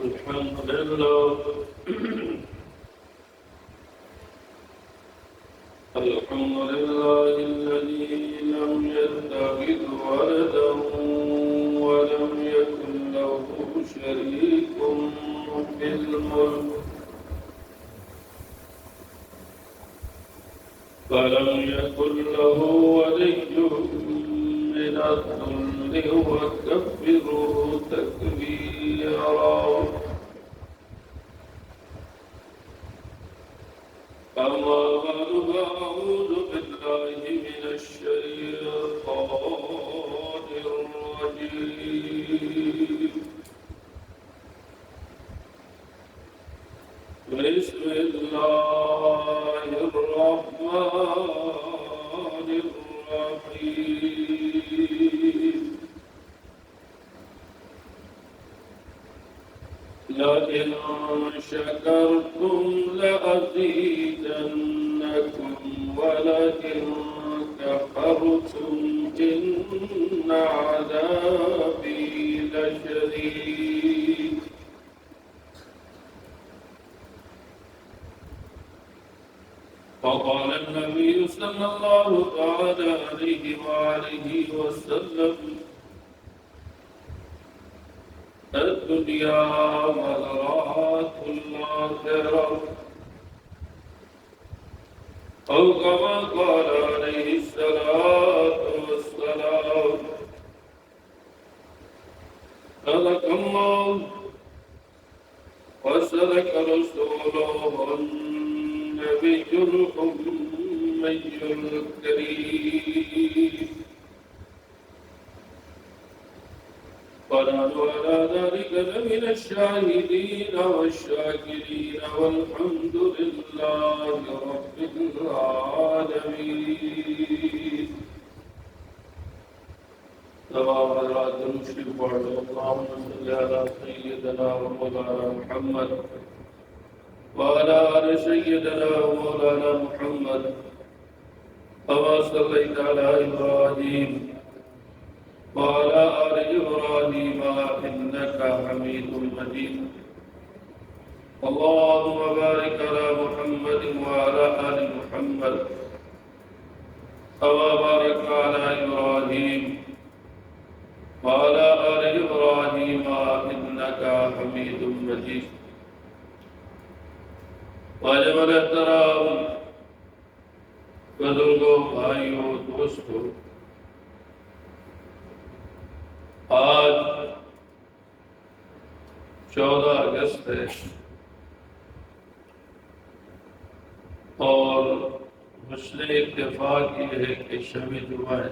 الحمد لله الحمد لله الذي لم يتخذ ولدا ولم يكن له شريك في الملك فلم يكن له ولي من الذل وكبره تكبيرا. أما بعد فأعوذ بالله من الشيطان الرجيم. بسم الله الرحمن الرحيم. لئن شكرتم لأزيدنكم ولئن كفرتم إن عذابي لشديد. فقال النبي صلى الله تعالى عليه وآله وسلم: الدنيا مزرعة الآخرة، أو كما قال عليه الصلاة والسلام. صدق الله وصدق رسوله النبي الأمي الكريم. ونحن على ذلك لمن الشاهدين والشاكرين والحمد لله رب العالمين. تمام حضرات درود پڑھ لو. اللهم صل على سيدنا ومولانا محمد وعلى آل سيدنا ومولانا محمد كما صليت على إبراهيم وعلى آل إبراهيم إنك حميد مجيد. اللهم بارك على محمد وعلى آل محمد كما باركت على إبراهيم وعلى آل إبراهيم إنك حميد مجيد. واجب الاحترام بزرگوں، بھائیوں، دوستوں، آج 14 اگست ہے اور حسن اتفاق یہ ہے کہ شب جمعہ ہے.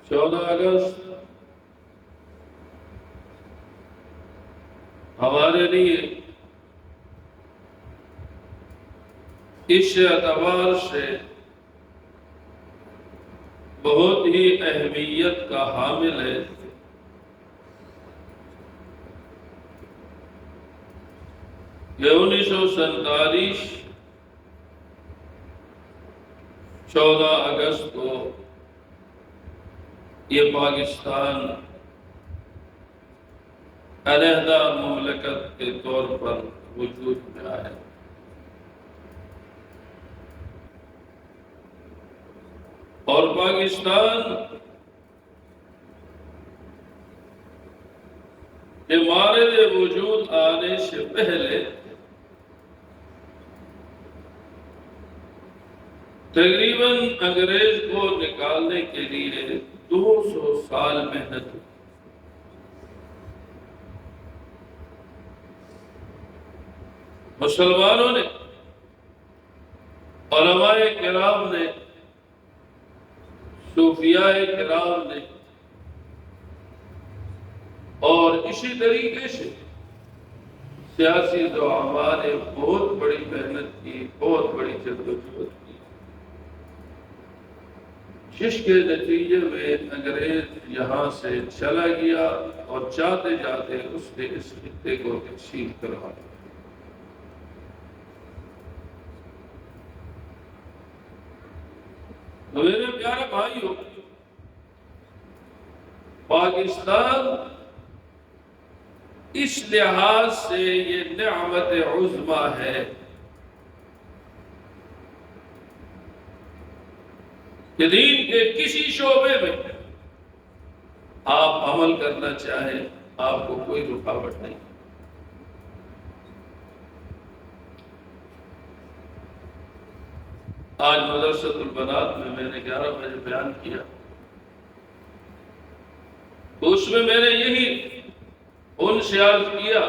14 اگست ہمارے لیے اس اعتبار سے بہت ہی اہمیت کا حامل ہے کہ 1947 14 اگست کو یہ پاکستان علیحدہ مملکت کے طور پر وجود میں آیا. اور پاکستان کے مارد وجود آنے سے پہلے تقریباً انگریز کو نکالنے کے لیے 200 سال محنت ہوئی. مسلمانوں نے، علماء کرام نے، صوفیاء کرام نے، اور اسی طریقے سے سیاسی زعماء نے بہت بڑی محنت کی، بہت بڑی جدوجہد کی، جس کے نتیجے میں انگریز یہاں سے چلا گیا اور جاتے جاتے اس نے اس خطے کو تقسیم کروا دیا. تو میرے پیارے بھائیوں، پاکستان اس لحاظ سے یہ نعمت عظمیٰ ہے کہ دین کے کسی شعبے میں آپ عمل کرنا چاہیں آپ کو کوئی رکاوٹ نہیں۔ آج مدرسۃ البنات میں نے 11 بجے بیان کیا، تو اس میں نے یہی ان سے عرض کیا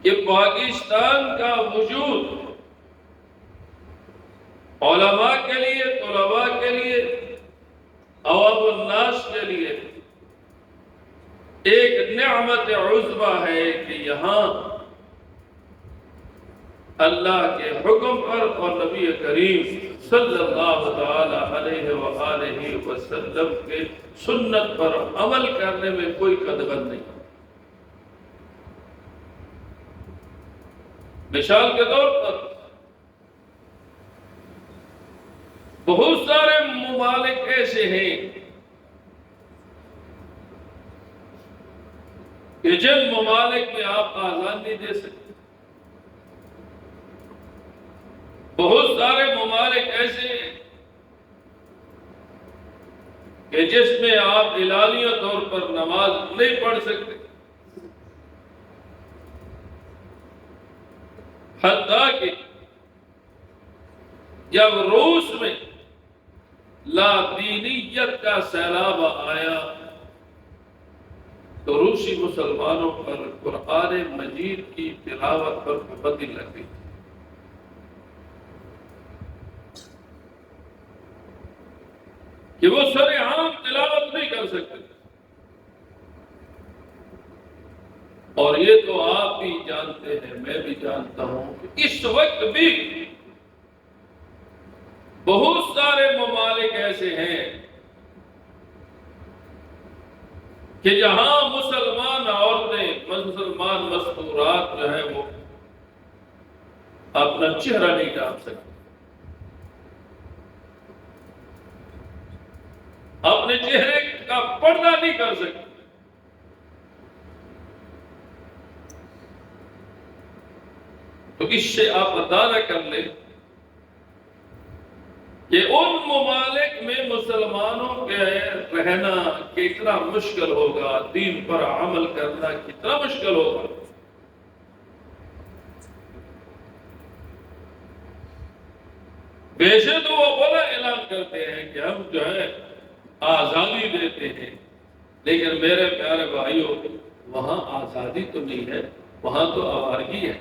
کہ پاکستان کا وجود علماء کے لیے، طلباء کے لیے، عوام الناس کے لیے ایک نعمت عظمیٰ ہے کہ یہاں اللہ کے حکم پر اور نبی کریم صلی اللہ تعالی علیہ وآلہ وسلم کے سنت پر عمل کرنے میں کوئی قدغن نہیں۔ مثال کے طور پر بہت سارے ممالک ایسے ہیں کہ جن ممالک میں آپ آزان نہیں دے سکتے، بہت سارے ممالک ایسے ہیں کہ جس میں آپ اعلانیہ طور پر نماز نہیں پڑھ سکتے، حتیٰ کہ جب روس میں لا دینیت کا سیلاب آیا تو روسی مسلمانوں پر قرآن مجید کی تلاوت پر پابندی لگ گئی۔ کہ وہ سر عام تلاوت نہیں کر سکتے، اور یہ تو آپ بھی جانتے ہیں، میں بھی جانتا ہوں کہ اس وقت بھی بہت سارے ممالک ایسے ہیں کہ جہاں مسلمان عورتیں، مسلمان مستورات جو ہے وہ اپنا چہرہ نہیں ڈھانپ سکتے، اپنے چہرے کا پردہ نہیں کر سکتے۔ تو اس سے آپ اندازہ کر لیں کہ ان ممالک میں مسلمانوں کے رہنا کتنا مشکل ہوگا، دین پر عمل کرنا کتنا مشکل ہوگا۔ ویسے تو وہ بڑا اعلان کرتے ہیں کہ ہم جو ہے آزادی دیتے ہیں، لیکن میرے پیارے بھائیوں وہاں آزادی تو نہیں ہے، وہاں تو آوارگی ہے۔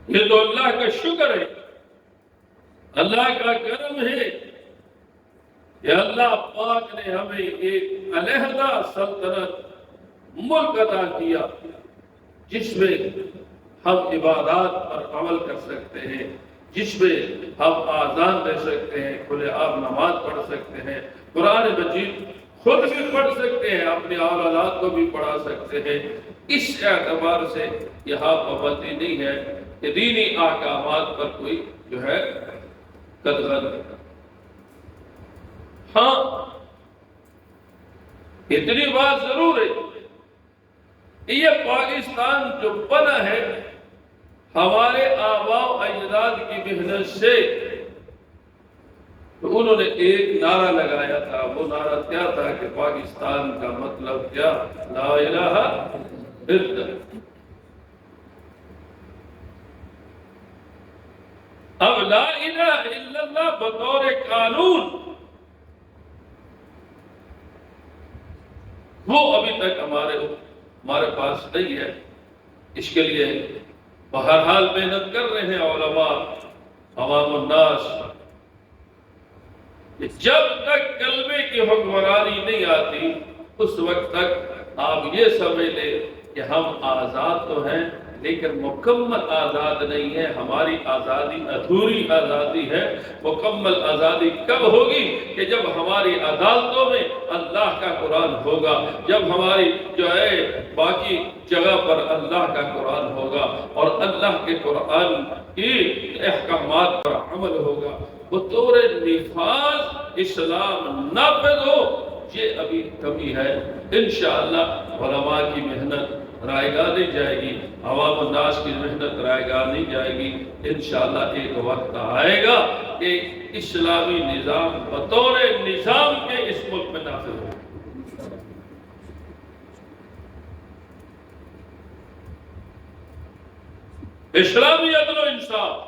یہ تو اللہ کا شکر ہے، اللہ کا کرم ہے کہ اللہ پاک نے ہمیں ایک علیحدہ سلطنت ملک عطا کیا جس میں ہم عبادات پر عمل کر سکتے ہیں، جس میں ہم آزان دے سکتے ہیں، کھلے عام نماز پڑھ سکتے ہیں، قرآن مجید خود بھی پڑھ سکتے ہیں، اپنے اولاد کو بھی پڑھا سکتے ہیں۔ اس اعتبار سے یہاں پابندی نہیں ہے کہ دینی احکامات پر کوئی جو ہے قدغن نہیں۔ ہاں اتنی بات ضرور ہے کہ یہ پاکستان جو بنا ہے ہمارے آباء و اجداد کی محنت سے، تو انہوں نے ایک نعرہ لگایا تھا، وہ نعرہ کیا تھا کہ پاکستان کا مطلب کیا؟ لا الہ الا اللہ۔ اب لا الہ الا اللہ بطور قانون وہ ابھی تک ہمارے پاس نہیں ہے۔ اس کے لیے بہرحال محنت کر رہے ہیں علماء، عوام الناس۔ جب تک کلمے کی حکمرانی نہیں آتی اس وقت تک آپ یہ سمجھ لیں کہ ہم آزاد تو ہیں لیکن مکمل آزاد نہیں ہے، ہماری آزادی ادھوری آزادی ہے۔ مکمل آزادی کب ہوگی؟ کہ جب ہماری عدالتوں میں اللہ کا قرآن ہوگا، جب ہماری جو ہے باقی جگہ پر اللہ کا قرآن ہوگا اور اللہ کے قرآن کی احکامات پر عمل ہوگا۔ بطور نفاذ اسلام نافذ ہو، یہ ابھی کمی ہے۔ انشاءاللہ علماء کی محنت رائے گاہ نہیں جائے گی، عوام الناس کی محنت رائے گاہ نہیں جائے گی۔ انشاءاللہ ایک وقت آئے گا کہ اسلامی نظام بطور نظام کے اس ملک میں نافذ ہو۔ اسلامی عدل و انصاف۔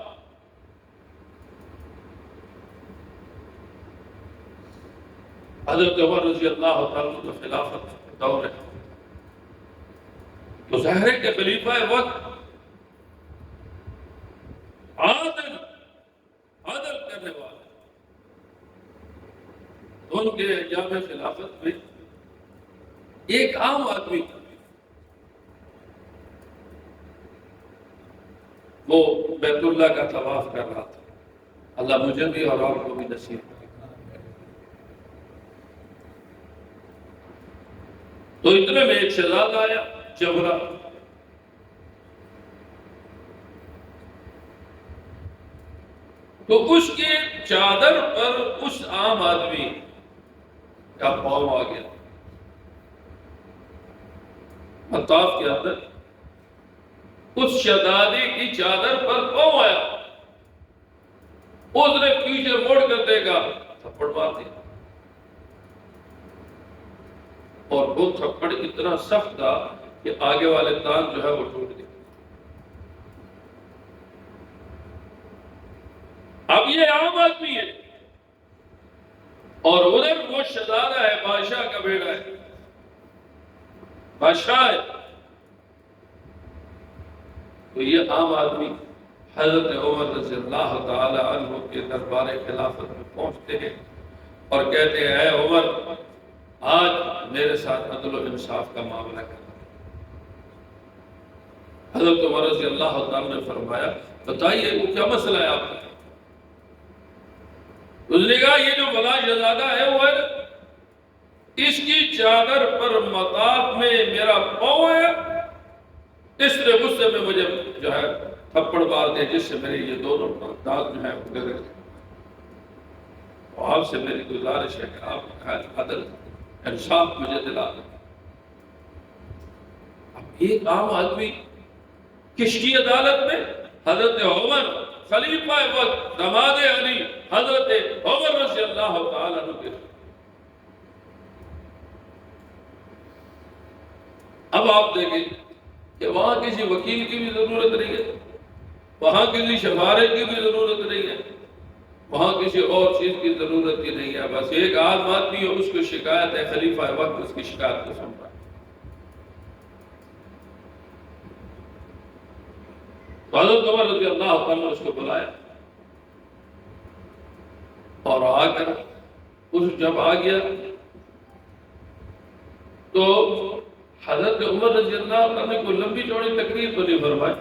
حضرت عمر رضی اللہ تعالیٰ عنہ کا خلافت دور ہے، تو ظاہر ہے کہ خلیفہ وقت عادل کرنے والا، ان کے ایام خلافت میں ایک عام آدمی وہ بیت اللہ کا طواف کر رہا تھا۔ اللہ مجھے بھی اور آپ کو بھی نصیب کرے۔ تو اتنے میں ایک شہزادہ آیا جبرا، تو اس کی چادر پر اس عام آدمی کا پاؤں آ گیا۔ مطاف کے اندر اس شہزادے کی چادر پر پاؤں آیا، اس نے پیچھے موڑ کر دیکھا، تھپڑ مار دیا، اور وہ تھپڑ اتنا سخت تھا کہ آگے والے دانت جو ہے وہ ٹوٹ گئے۔ اب یہ عام آدمی ہے اور ادھر وہ شہزادہ ہے، بادشاہ کا بیٹا ہے، بادشاہ ہے۔ تو یہ عام آدمی حضرت عمر رضی اللہ تعالی عنہ کے دربار خلافت میں پہنچتے ہیں اور کہتے ہیں، اے عمر، آج میرے ساتھ عدل و انصاف کا معاملہ کرنا۔ حضرت عمر رضی اللہ تعالی نے فرمایا، بتائیے وہ کیا مسئلہ ہے آپ کا؟ اس نے کہا، یہ جو بلا شہزادہ ہے وہ ہے، اس کی چادر پر مطاف میں میرا پاؤں ہے، اس نے غصے میں مجھے جو ہے تھپڑ مار دے، جس سے میرے یہ دونوں دانت جو ہیں وہ گر گئے۔ آپ سے میری گزارش ہے کہ آپ عدل انصاف مجھے دلا دیں۔ اب ایک عام آدمی کس کی عدالت میں؟ حضرت عمر خلیفہ وقت داماد علی حضرت عمر رضی اللہ تعالیٰ عنہ کے۔ اب آپ دیکھیں کہ وہاں کسی وکیل کی بھی ضرورت نہیں ہے، وہاں کسی شفارت کی بھی ضرورت نہیں ہے، وہاں کسی اور چیز کی ضرورت ہی نہیں ہے۔ بس ایک عام آدمی ہے، اس کو شکایت ہے، خلیفہ وقت اس کی شکایت کو سن رہا ہے۔ تو حضرت عمر رضی اللہ تعالیٰ نے اس کو بلایا اور آ کر اس جب آ گیا تو حضرت عمر رضی اللہ تعالیٰ نے کوئی لمبی چوڑی تقریر تو نہیں فرمائی،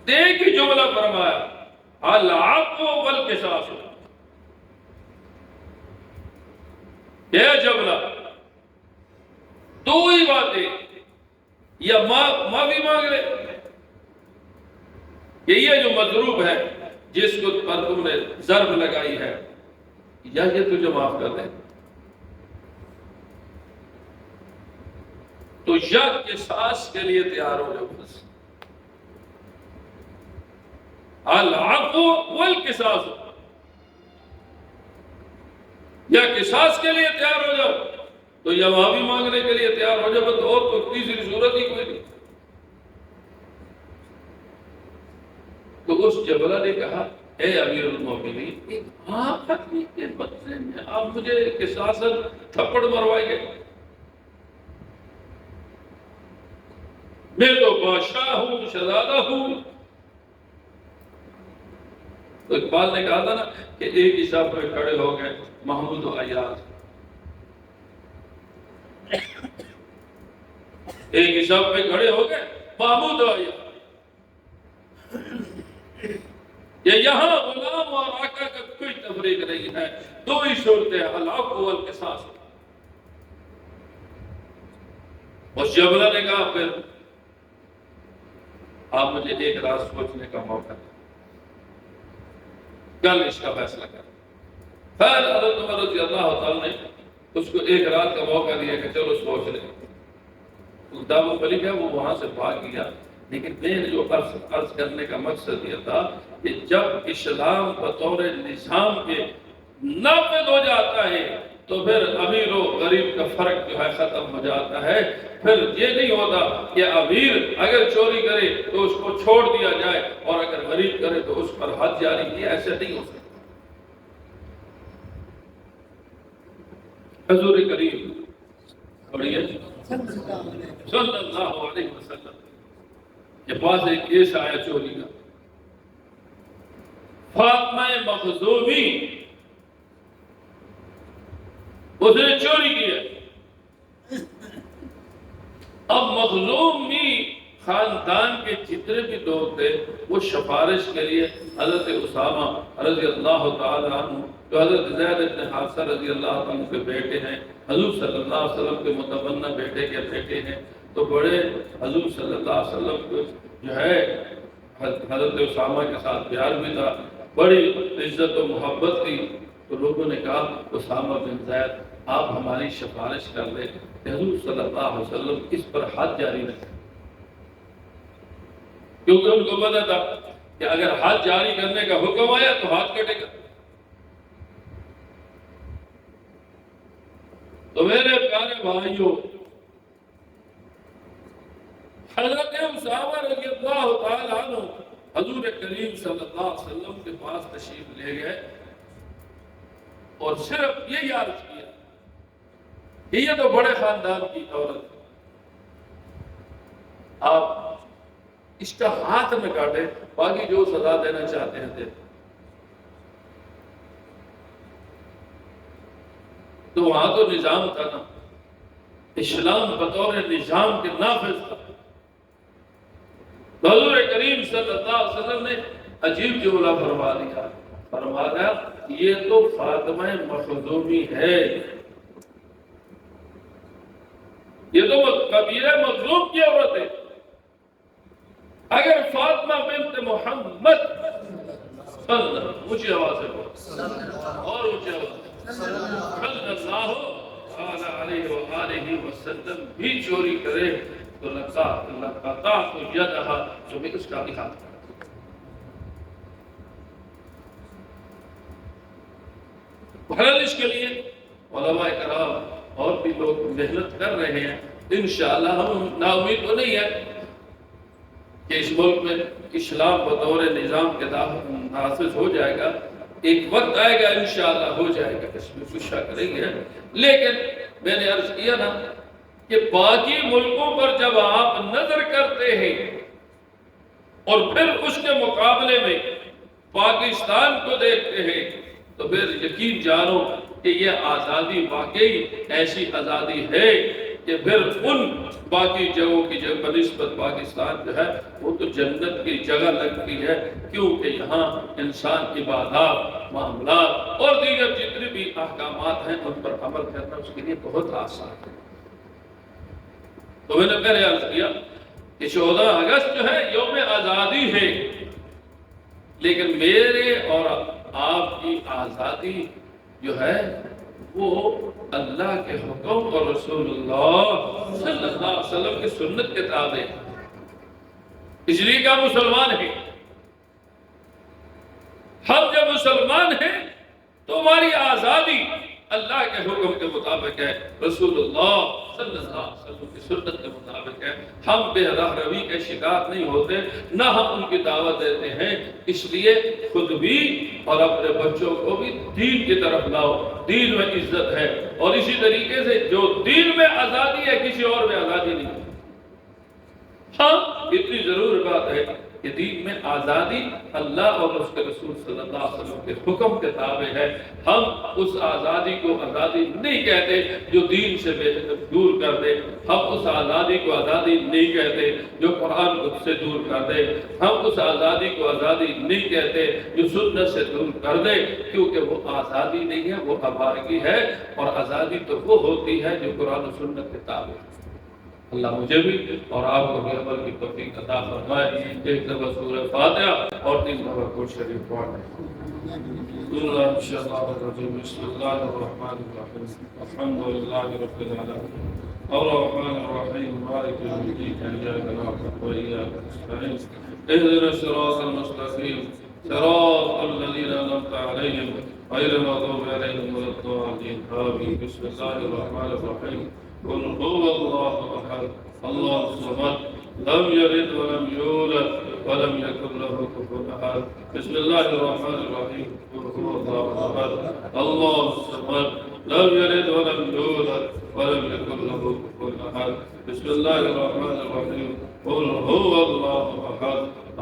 ایک ہی جملہ فرمایا، العفو والقصاص۔ یہ جملہ، دو ہی باتیں، یا معافی مانگ لے کہ یہ جو مضروب ہے جس کو پر تم نے ضرب لگائی ہے، یا یہ تجھے معاف کر دے۔ تو یا قصاص کے لیے تیار ہو جاؤ، بس العفو والقصاص، یا قصاص کے لیے تیار ہو جاؤ تو یا معافی مانگنے کے لیے تیار ہو جاؤ، تو اور تو تیسری صورت ہی کوئی نہیں۔ تو اس جبلہ نے کہا، اے امیر المومنین، ایک عام آدمی کے بدلے میں آپ مجھے قصاصاً تھپڑ مروائیے؟ میں تو بادشاہ ہوں، شہزادہ ہوں۔ تو اقبال نے کہا تھا نا کہ ایک ہی صف میں کھڑے ہو گئے محمود و ایاز، ایک ہی صف میں کھڑے ہو گئے محمود و ایاز، یہ یہاں غلام اور آقا کا کوئی تفریق نہیں ہے، دو ہی صورتیں ہیں، العفو والقصاص۔ اس جبلہ نے کہا، پھر آپ مجھے ایک رات سوچنے کا موقع دیں۔ کل اس کا فیصلہ کر۔ خیر حضرت عمر رضی اللہ تعالیٰ نے اس کو ایک رات کا موقع دیا کہ چلو سوچ لیں۔ دعوت ملک ہے وہ وہاں سے بھاگ گیا، لیکن میں نے جو عرض کرنے کا مقصد یہ تھا کہ جب اسلام بطور نظام کے نافذ ہو جاتا ہے تو پھر امیر و غریب کا فرق جو ہے ختم ہو جاتا ہے۔ پھر یہ نہیں ہوتا کہ امیر اگر چوری کرے تو اس کو چھوڑ دیا جائے اور اگر غریب کرے تو اس پر حد جاری کیا، ایسے نہیں ہو سکتا۔ حضور کریم پڑھیے صلی اللہ علیہ وسلم کے پاس ایک کیس آیا چوری کا۔ فاطمہ مخزومی اس نے چوری کیا۔ اب مخزومی خاندان کے جتنے بھی لوگ تھے وہ سفارش کے لیے حضرت اسامہ رضی اللہ تعالی عنہ جو حضرت زید بن حارثہ رضی اللہ عنہ کے بیٹے ہیں، حضور صلی اللہ علیہ وسلم کے متبنہ بیٹے کے بیٹے ہیں، تو بڑے حضور صلی اللہ علیہ وسلم کو جو ہے حضرت اسامہ کے ساتھ پیار بھی تھا، بڑی عزت و محبت تھی۔ تو لوگوں نے کہا اسامہ بن زید آپ ہماری سفارش کر لیں کہ حضور صلی اللہ علیہ وسلم اس پر حد جاری رکھیں، کیونکہ ان کو پتا تھا کہ اگر حد جاری کرنے کا حکم آیا تو ہاتھ کٹے گا۔ تو میرے پیارے بھائیوں، حضرت اسامہ رضی اللہ تعالی عنہ حضور کریم صلی اللہ علیہ وسلم کے پاس تشریف لے گئے اور صرف یہ یاد کیا کہ یہ تو بڑے خاندان کی عورت ہے، آپ اس کا ہاتھ میں کاٹے، باقی جو سزا دینا چاہتے ہیں دے۔ تو وہاں تو نظام تھا نا، اسلام بطور نظام کے نافذ تھا۔ حضور کریم صلی اللہ علیہ وسلم نے عجیب جملہ فرما دیا، فرمایا یہ تو فاطمہ مخزومی ہے، یہ تو قبیلہ مخزوم کی عورت ہے۔ اگر فاطمہ بنت محمد صلی اللہ اونچی آواز سے بول اور اونچی آواز صلی اللہ علیہ وآلہ وسلم بھی چوری کرے تو لقطعت یدہا، جو میں اس کا بھی ہاتھ کرتا۔ بہرحال اس کے لیے علماء کرام اور بھی لوگ محنت کر رہے ہیں، انشاءاللہ ہم نا امید تو نہیں ہے کہ اس ملک میں اسلام بطور نظام کے نافذ ہو جائے گا، ایک وقت آئے گا انشاءاللہ ہو جائے گا، اس میں کوشش کریں گے۔ لیکن میں نے عرض کیا نا کہ باقی ملکوں پر جب آپ نظر کرتے ہیں اور پھر اس کے مقابلے میں پاکستان کو دیکھتے ہیں تو پھر یقین جانو کہ یہ آزادی واقعی ایسی آزادی ہے کہ پھر ان باقی جگہوں کی جگہ بنسبت پاکستان جو ہے وہ تو جنت کی جگہ لگتی ہے، کیونکہ یہاں انسان عبادات، معاملات اور دیگر جتنے بھی احکامات ہیں ان پر عمل کرنا اس کے لیے بہت آسان ہے۔ تو میں نے پہلے عرض کیا کہ 14 اگست جو ہے یوم آزادی ہے، لیکن میرے اور آپ کی آزادی جو ہے وہ اللہ کے حکم اور رسول اللہ صلی اللہ علیہ وسلم کی سنت کے تابع ہے۔ اس لیے کا مسلمان ہے، ہم جب مسلمان ہیں تو ہماری آزادی اللہ کے حکم کے مطابق ہے، رسول اللہ صلی اللہ علیہ وسلم کی سنت کے مطابق ہے۔ ہم بے راہ روی کے شکار نہیں ہوتے، نہ ہم ان کی دعوت دیتے ہیں۔ اس لیے خود بھی اور اپنے بچوں کو بھی دین کی طرف لاؤ، دین میں عزت ہے، اور اسی طریقے سے جو دین میں آزادی ہے کسی اور میں آزادی نہیں ہے۔ ہاں اتنی ضرور بات ہے کہ دین میں آزادی اللہ اور اس کے رسول صلی اللہ علیہ وسلم کے حکم کے تابع ہے۔ ہم اس آزادی کو آزادی نہیں کہتے جو دین سے دور کر دے، ہم اس آزادی کو آزادی نہیں کہتے جو قرآن سے دور کر دے، ہم اس آزادی کو آزادی نہیں کہتے جو سنت سے دور کر دے، کیونکہ وہ آزادی نہیں ہے، وہ آوارگی ہے، اور آزادی تو وہ ہوتی ہے جو قرآن و سنت کے تابع ہے۔ اللہ مجھے بھی اور آپ کو بھی عمل کی توفیق عطا فرمائے. ایک دفعہ سورہ فاتحہ اور 3 دفعہ قرآن شریف پڑھیں. بسم اللہ الرحمن الرحیم الحمد للہ رب العالمین الرحمن الرحیم مالک یوم الدین ایاک نعبد و ایاک نستعین اهدنا الصراط المستقیم صراط الذین انعمت علیہم غیر المغضوب علیہم ولا الضالین آمین. بسم اللہ الرحمن الرحیم قل هو اللہ احد اللہ الصمد لم يلد ولم يولد ولم يكن له كفوا احد. بسم الله الرحمن الرحيم قل هو الله احد الله الصمد لم يلد ولم يولد ولم يكن له كفوا احد. بسم الله الرحمن الرحيم قل هو الله احد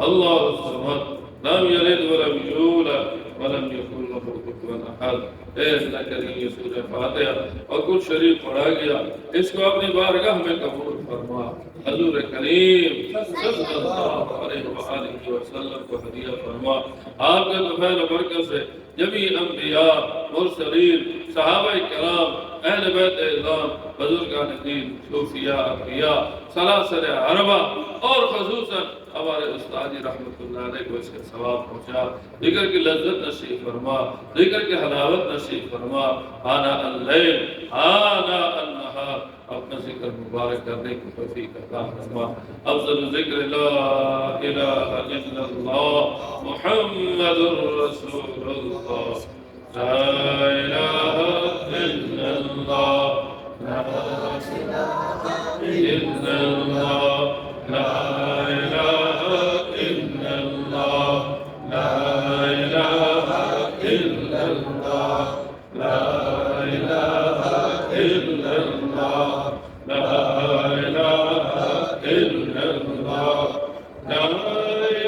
الله الصمد لم يلد ولم يولد ولم يكن له كفوا احد. اے اللہ کریم یہ سورہ فاتحہ اور کچھ شریف پڑھا گیا اس کو اپنی بارگاہ میں قبول فرما. حضور کریم صلی اللہ علیہ وآلہ وسلم کو ہدیہ فرما. آپ کے فضل و برکت سے جمیع انبیاء مرسلین صحابہ کرام اہل بیت اعظام بزرگان دین صوفیاء انبیاء سلاسل عربہ اور خصوصاً ہمارے استاد رحمۃ اللہ علیہ کو اس کے ثواب پہنچا. ذکر کی لذت نصیب فرما ذکر کی حلاوت نصیب فرما. آنا اللیل آنا النہار اپنا ذکر مبارک کرنے کی توفیق عطا فرما. افضل ذکر لا الہ الا اللہ محمد رسول اللہ لا الہ الا اللہ لا الہ الا اللہ لا الہ الا اللہ لا الہ الا اللہ لا الہ الا اللہ لا الہ الا اللہ لا الہ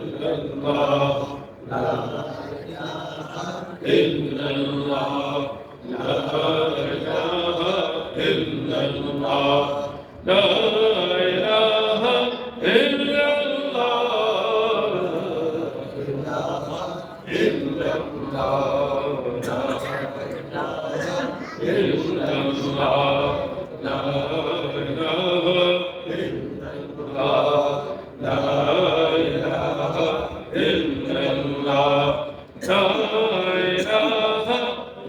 الا اللہ لا إلا الله لا إله إلا الله لا إله إلا الله إلا الله إلا الله لا إله إلا الله لا إله إلا الله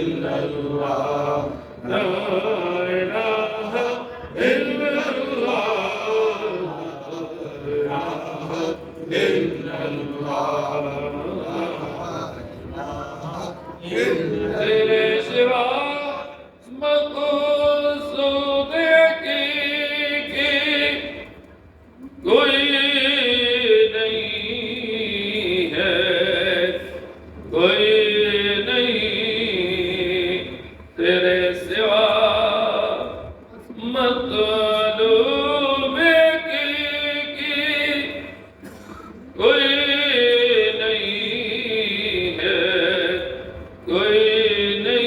لا کوئی نہیں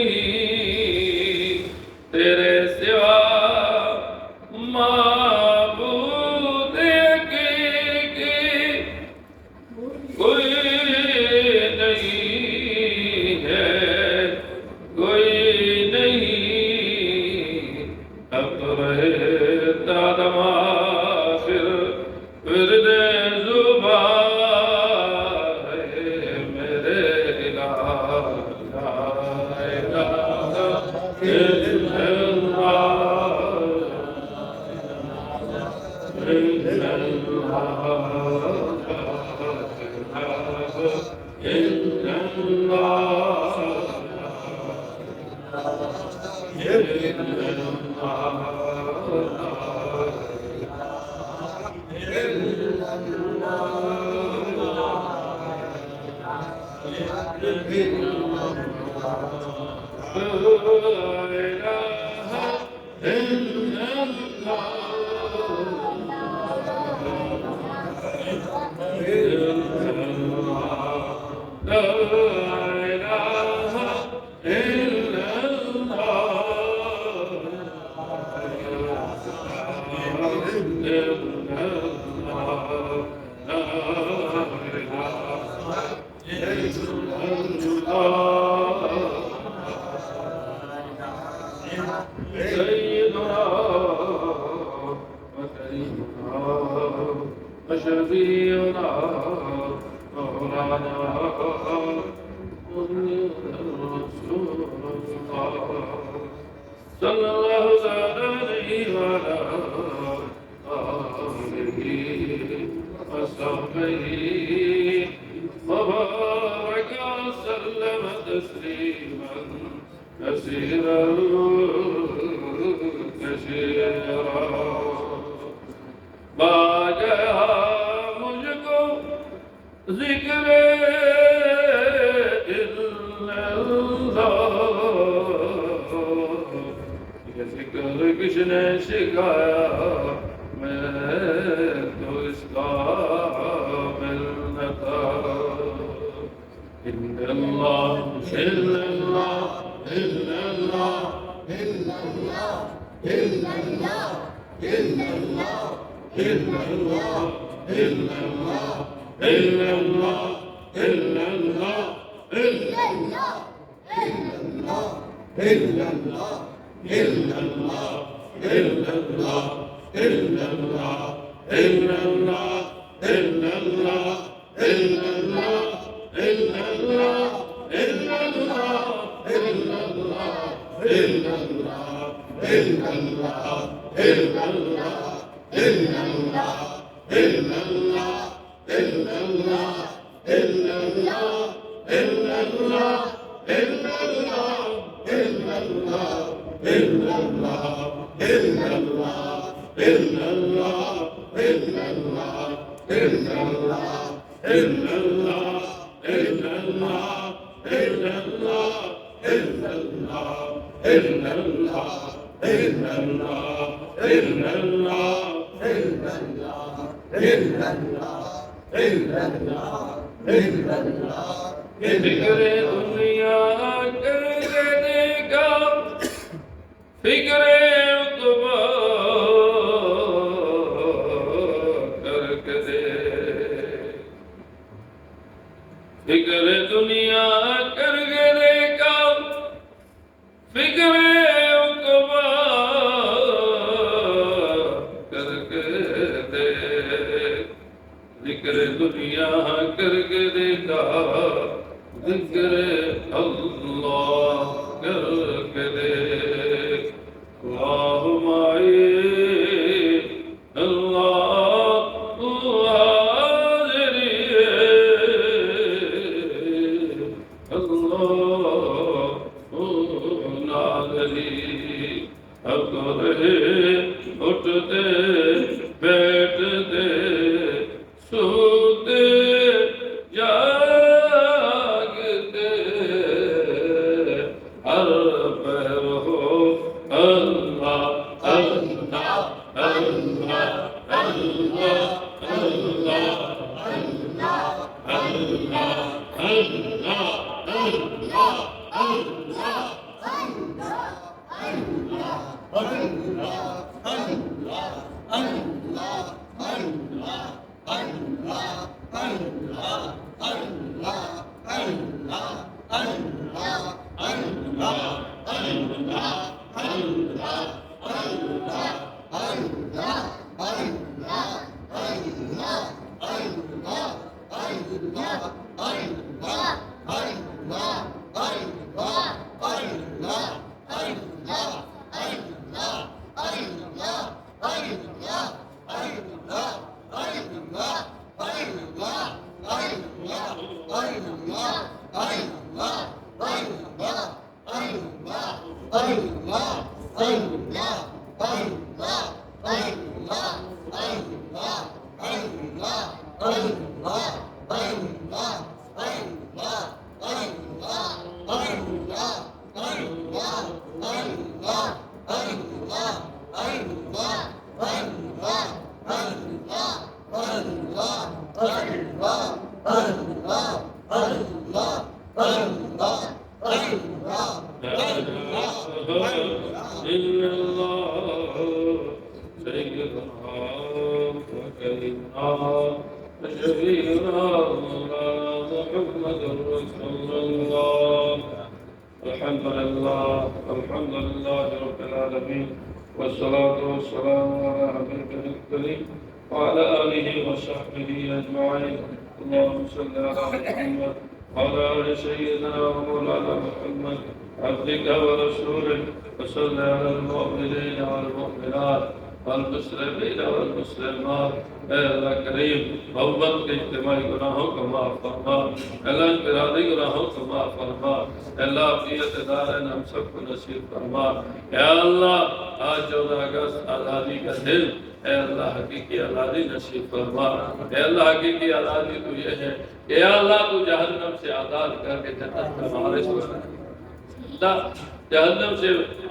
إلا الله سيدنا وكريمنا وشفيعنا مولانا محمد رسول الله. الحمد لله رب العالمين، والصلاة والسلام على حبيبه الكريم وعلى آله وصحبه أجمعين. اللهم صل على محمد وعلى آل سيدنا ومولانا محمد عبدك ورسولك، وصل على المؤمنين والمؤمنات والمسلمين والمسلمات. اے اللہ کریم، محبت کے اجتماعی گناہوں کو معاف فرما، اللہ انفرادی گناہوں کو معاف فرما، اللہ عافیت دارین ہم سب کو نصیب فرما. اے اللہ آج 14 اگست آزادی کا دن، اے اللہ حقیقی آزادی نصیب فرما. اے اللہ حقیقی آزادی تو یہ ہے کہ اے اللہ تو جہنم سے آزاد کر کے جنت کا وارث بنا. اللہ جہنم سے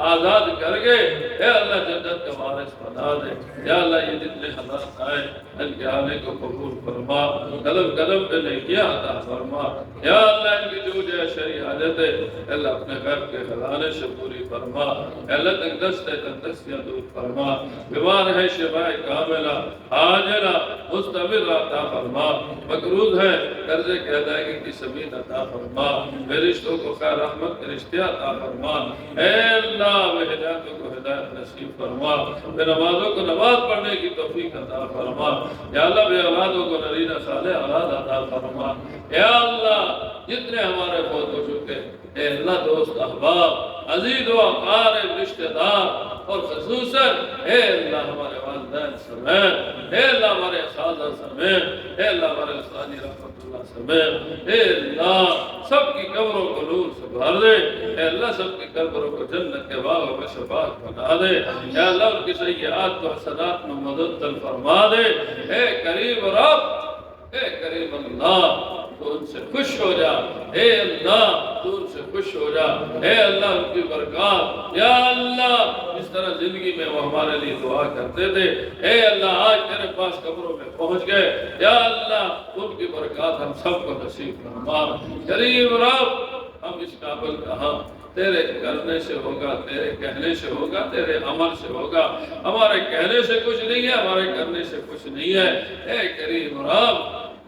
آزاد کر کے اے اللہ جنت کا وارث بنا دے. یا اللہ یہ جتنے حضرات آئے ان کے آنے کو قبول فرما، قدم قدم پہ نیکیاں عطا فرما. یا اللہ ان کی جو شرعی حاجت ہے اللہ اپنے غیب کے خزانے سے پوری فرما. اللہ تنگست ہے تندرستیاں دور فرما. بیمار ہے شفاء کاملہ عاجلہ مستمر عطا فرما. مقروض ہے قرضے کی ادائیگی کی سبیل عطا فرما. بے رشتوں کو خیر رحمت کے رشتے عطا فرما. اے اللہ بے ہدایتوں کو ہدایت نصیب فرما. بے نمازوں کو نماز پڑھنے کی توفیق عطا فرما. یا اللہ بے اولادوں کو نرینہ صالح اولاد عطا فرما. یا اللہ جتنے ہمارے فوت ہو چکے اے اللہ دوست احباب عزیز و اقارب رشتہ دار اور خصوصاً اے اللہ ہمارے والدین سمیت، اے اللہ ہمارے اساتذہ سمیت، اے اللہ ہمارے استادی رحمت اللہ سمیت، اے اللہ سب کی قبروں کو نور سے بھر دے. اے اللہ سب کی قبروں کو جنت کے باغوں میں شفاعت بنا دے. اے اللہ ان کی سیئات و حسنات میں مبدل فرما دے. اے کریم رب، اے کریم اللہ تو ان سے خوش ہو جا. اے اللہ تو ان سے خوش ہو جا. اے اللہ ان کی برکات، یا اللہ اس طرح زندگی میں وہ ہمارے لیے دعا کرتے تھے اے اللہ آج تیرے پاس قبروں میں پہنچ گئے. یا اللہ ان کی برکات ہم سب کو نصیب فرما. کریم رب ہم اس قابل کہاں، تیرے کرنے سے ہوگا، تیرے کہنے سے ہوگا، تیرے عمل سے ہوگا. ہمارے کہنے سے کچھ نہیں ہے، ہمارے کرنے سے کچھ نہیں ہے. اے کریم رب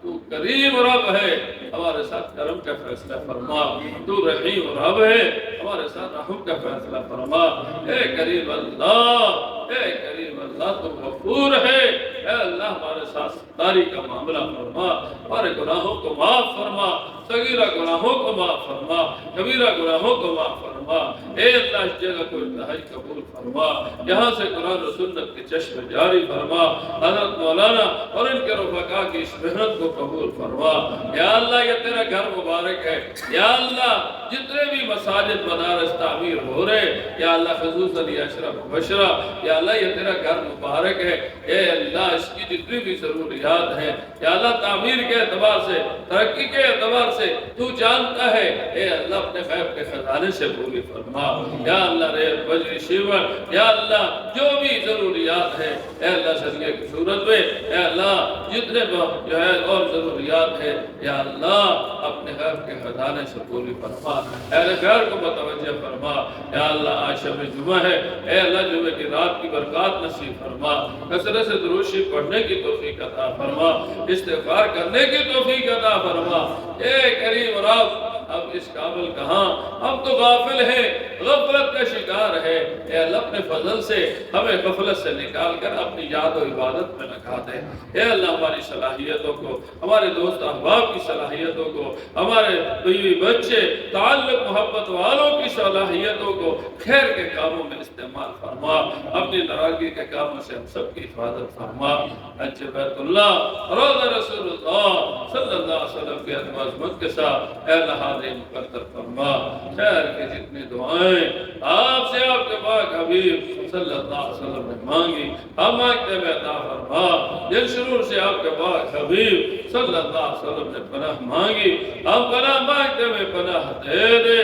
تو کریم رب ہے، ہمارے ساتھ کرم کا فیصلہ فرما. تو رحیم رب ہے، ہمارے ساتھ رحم کا فیصلہ فرما. اے کریم اللہ، اے کریم اللہ تو غفور ہے. اے اللہ ہمارے ساتھ ستاری کا معاملہ فرما. ہمارے گناہوں کو معاف فرما، صغیرہ گناہوں کو معاف فرما، کبیرہ گناہوں کو معاف فرما. اے اللہ اس جگہ کو انتہائی قبول فرما. یہاں سے قرآن و سنت کے چشم جاری فرما. حضرت مولانا اور ان کے رفقا کی اس محنت کو قبول فرما. یا اللہ یہ تیرا گھر مبارک ہے. یا اللہ جتنے بھی مساجد مدارس تعمیر ہو رہے یا اللہ خصوصاً یہ اشرف بشرا، یا اللہ یہ تیرا گھر مبارک ہے. اے اللہ اس کی جتنی بھی ضروریات ہیں یا اللہ تعمیر کے اعتبار سے، ترقی کے اعتبار سے تو جانتا ہے. اے اللہ اپنے غیب کے خزانے سے پوری فرما. یا اللہ ریت بجری شیور، یا اللہ جو بھی ضروریات ہیں اے اللہ صدقے کی صورت میں اے اللہ جتنے جو ہے اور ضروریات ہیں یا اللہ اپنے غیب کے خزانے سے پوری فرما. اہل خیر کو متوجہ فرما. یا اللہ آج شب جمعہ ہے، اے اللہ جمعہ کی رات کی برکات نصیب فرما. کثرت سے درود شریف پڑھنے کی توفیق عطا فرما، استغفار کرنے کی توفیق عطا فرما. اے کریم رب اب اس قابل کہاں، ہم تو غافل ہیں، غفلت کا شکار ہے. اے اللہ اپنے فضل سے ہمیں غفلت سے نکال کر اپنی یاد و عبادت میں لگا دے. اے اللہ ہماری صلاحیتوں کو، ہمارے دوست احباب کی صلاحیتوں کو، ہمارے بیوی بچے تعلق محبت والوں کی صلاحیتوں کو خیر کے کاموں میں استعمال فرما. اپنی ناراضگی کے کاموں سے ہم سب کی حفاظت فرما. حج بیت اللہ، روضہ رسول اللہ صلی اللہ علیہ وسلم کی عظمت کے ساتھ اے اللہ حاضر مقدر فرما. خیر کے جتنی دعائیں آپ سے آپ کے پاک حبیب صلی اللہ علیہ وسلم نے مانگی ہم مانگتے ہوئے عطا فرما. جن شرور سے آپ کے پاک حبیب صلی اللہ علیہ وسلم نے پناہ مانگی ہم پناہ مانگتے ہوئے پناہ دے دے.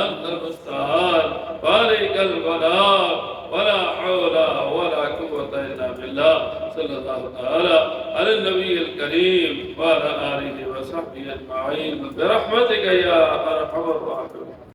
انت المستعان بارک البلاء ولا حول ولا قوة الا بالله. صلی اللہ تعالی علی النبی الکریم وعلى آلہ وصحبہ اجمعین برحمتک یا ارحم الراحمین.